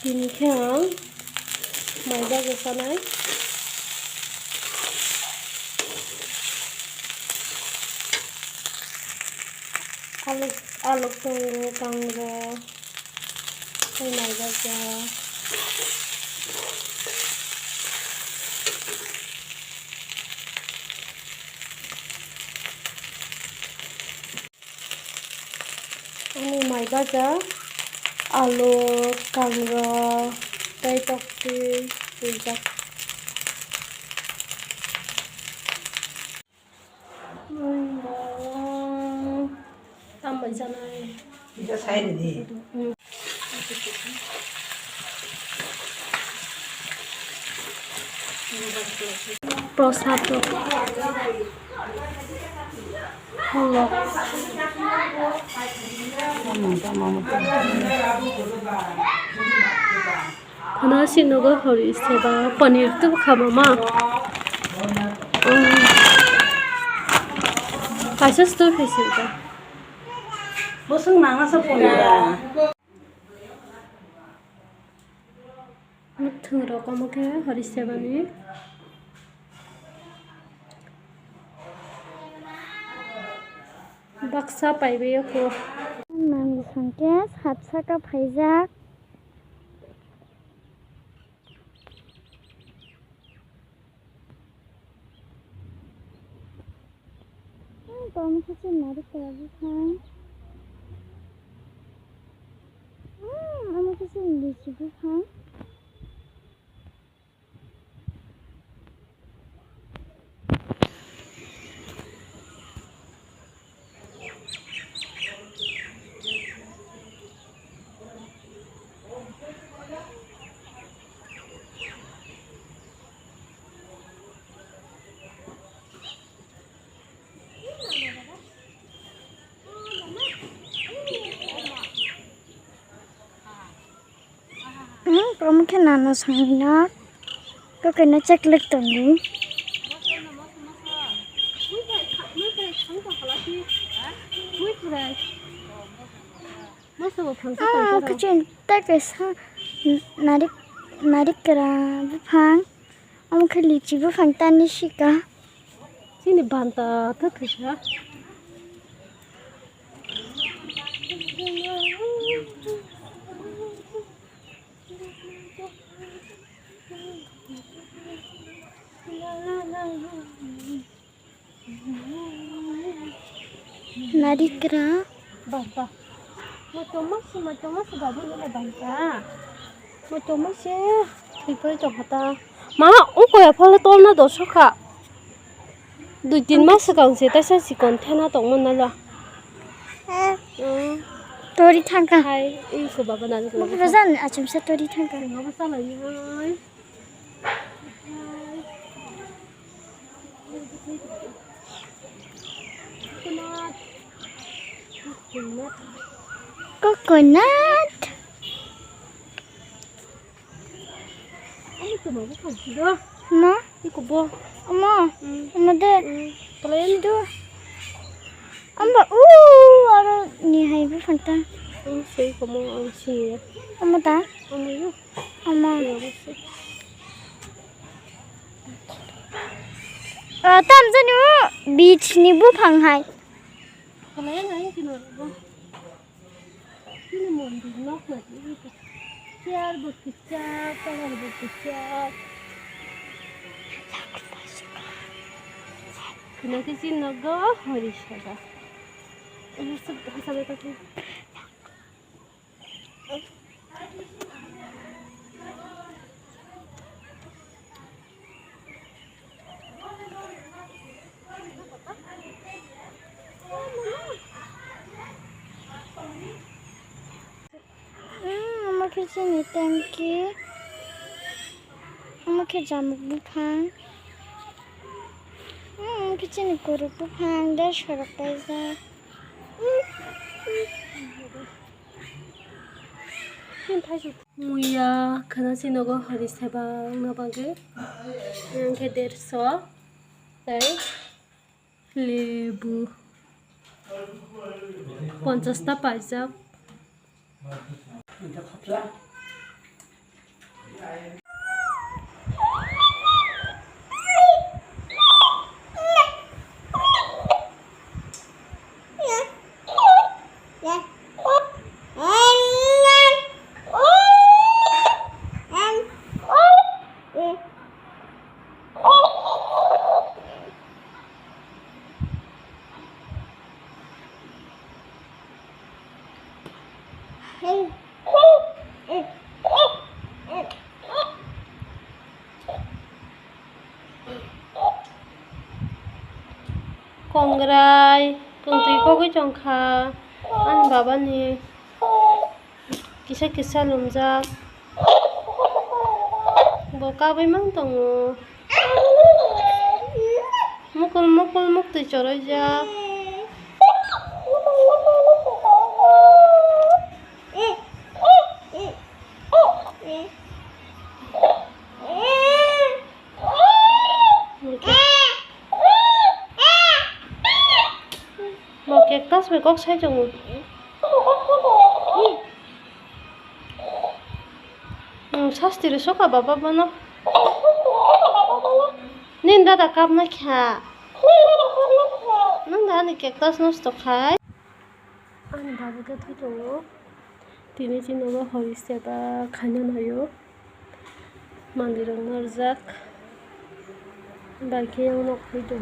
Binikang maida gosanai aluk tunggu kangro kai maida ja ini maida ja aluk kangro naithok rijak tambah janai Bisa saya di. Prasad Holok Kana sinogo hori seba paneer tu khama ma Kaisas tu fesil ta Bosong nanga sa pula. Muthung rokomo ke hori seba ni baksa paibe ko Nang sangke hatsa ka phaijak Tom kasi nari kaya bukang Amo kasi hindi si bukang Mungkin nano sangina ko kena cek lek tunggu kecil tak kesa narik kera bufang ke lici bufang tani shika sini banta ta khya narik kera banta macam mas babu ni banta macam mas ya ipo to hata ma uko ya phale tol na do sokha 2-3 mas gang se ta sa sikon thena tong mon na la tori thangka hai i ko baba na ko Razan achum sa tori thangka baba sa la ni coconut Ano to mo ko do ma iko bo ama de kalayan do amba aro ni hai bu fanta sei ko mo ang siya ama ta ano yo ama tam janu beach ni bu phang hai kalayan ay kino bo kino mo di nok na di siar bu kicap tangan bu kicap kena kasi naga hari sada ano sa sabi ko Sini tangki ke jamuk bufang sini kuruk bufang dah shorak paisa muya kana sinogo hari seba nabage yang ke 150 tai lebu 50 ta paisa Kongrai, kung ko jongka, an baba ni kisa lumjak, boka bai mang tongo, mukul mukti corojak. Mau cactus với gốc sai trồng 사스티를 쏘가 봐봐봐너 닌 다다 깝나 캬 난 나는 cactus নষ্ট খাই আমি বাবুকে থৈছো তিনি চিনবা হইছে বা খানা নাইও মন্দিরং নরজাক বাকি নক হইতো